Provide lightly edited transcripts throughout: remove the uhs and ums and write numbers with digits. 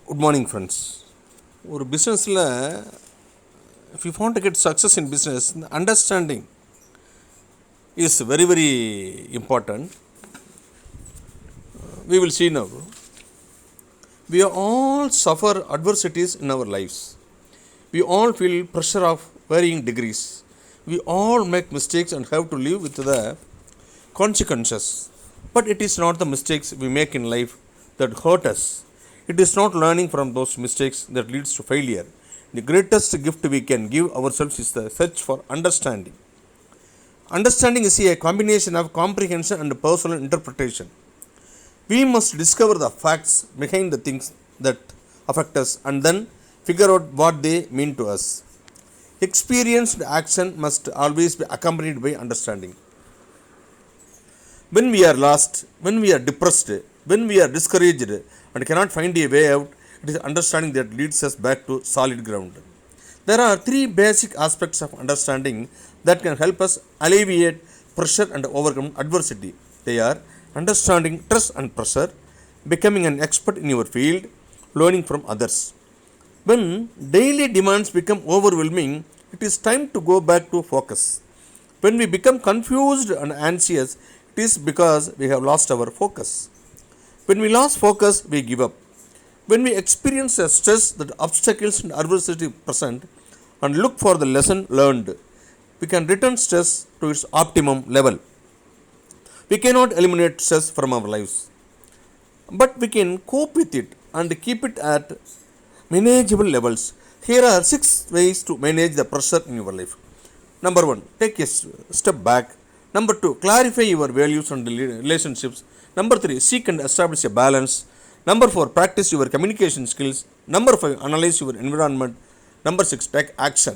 Good morning, friends. ஒரு பிஸ்னஸில் if you want to get success in business, understanding is very, very important. We will see now. We all suffer adversities in our lives. We all feel pressure of varying degrees. We all make mistakes and have to live with the consequences. But it is not the mistakes we make in life that hurt us. It is not learning from those mistakes that leads to failure. The greatest gift we can give ourselves is the search for understanding. Understanding is a combination of comprehension and personal interpretation. We must discover the facts behind the things that affect us and then figure out what they mean to us. Experienced action must always be accompanied by understanding. When we are lost, when we are depressed, when we are discouraged and cannot find a way out, it is understanding that leads us back to solid ground. There are three basic aspects of understanding that can help us alleviate pressure and overcome adversity. They are understanding stress and pressure, becoming an expert in your field, learning from others. When daily demands become overwhelming, it is time to go back to focus. When we become confused and anxious, it is because we have lost our focus. When we lose focus, we give up. When we experience a stress that obstacles and adversity present and look for the lesson learned, we can return stress to its optimum level. We cannot eliminate stress from our lives, but we can cope with it and keep it at manageable levels. Here are 6 ways to manage the pressure in your life. Number 1, take a step back. Number 2, clarify your values and relationships. Number 3, seek and establish a balance. Number 4, practice your communication skills. Number 5, analyze your environment. Number 6, take action.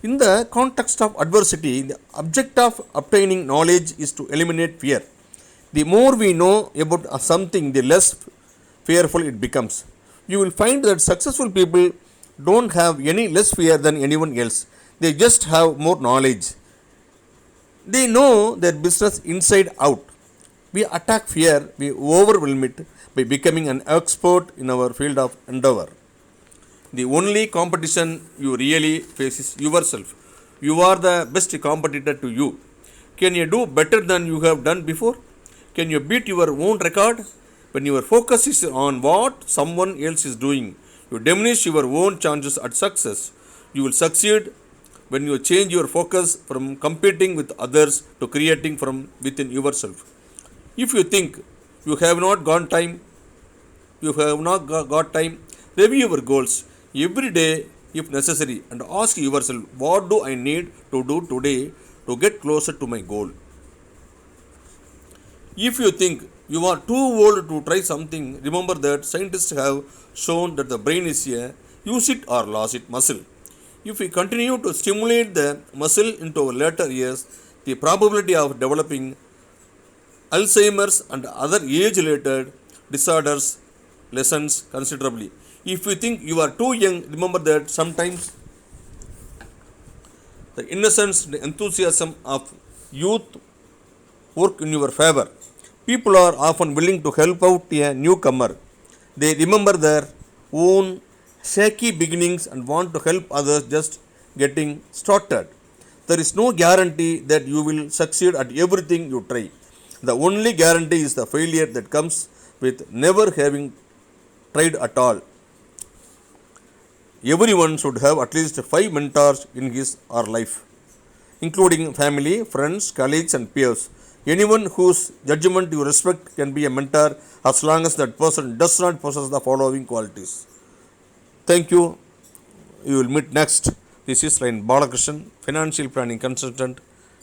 In the context of adversity, the object of obtaining knowledge is to eliminate fear. The more we know about something, the less fearful it becomes. You will find that successful people don't have any less fear than anyone else. They just have more knowledge. They know their business inside out. We attack fear, we overwhelm it by becoming an expert in our field of endeavor. The only competition you really face is yourself. You are the best competitor to you. Can you do better than you have done before? Can you beat your own record? When your focus is on what someone else is doing, you diminish your own chances at success. You will succeed when you change your focus from competing with others to creating from within yourself. If you think you have not got time, review your goals every day if necessary and ask yourself, what do I need to do today to get closer to my goal? If you think you are too old to try something, remember that scientists have shown that the brain is a use it or lose it muscle. If we continue to stimulate the muscle into our later years, the probability of developing Alzheimer's and other age-related disorders lessens considerably. If you think you are too young, remember that sometimes the innocence and enthusiasm of youth work in your favor. People are often willing to help out a newcomer. They remember their own shaky beginnings and want to help others just getting started. There is no guarantee that you will succeed at everything you try. The only guarantee is the failure that comes with never having tried at all. Everyone should have at least 5 mentors in his or life, including family, friends, colleagues and peers. Anyone whose judgment you respect can be a mentor as long as that person does not possess the following qualities. Thank you. You will meet next. This is Line Balakrishnan, Financial Planning Consultant,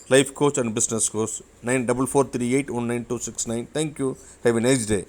Life Coach and Business Coach, 9443819269. Thank you. Have a nice day.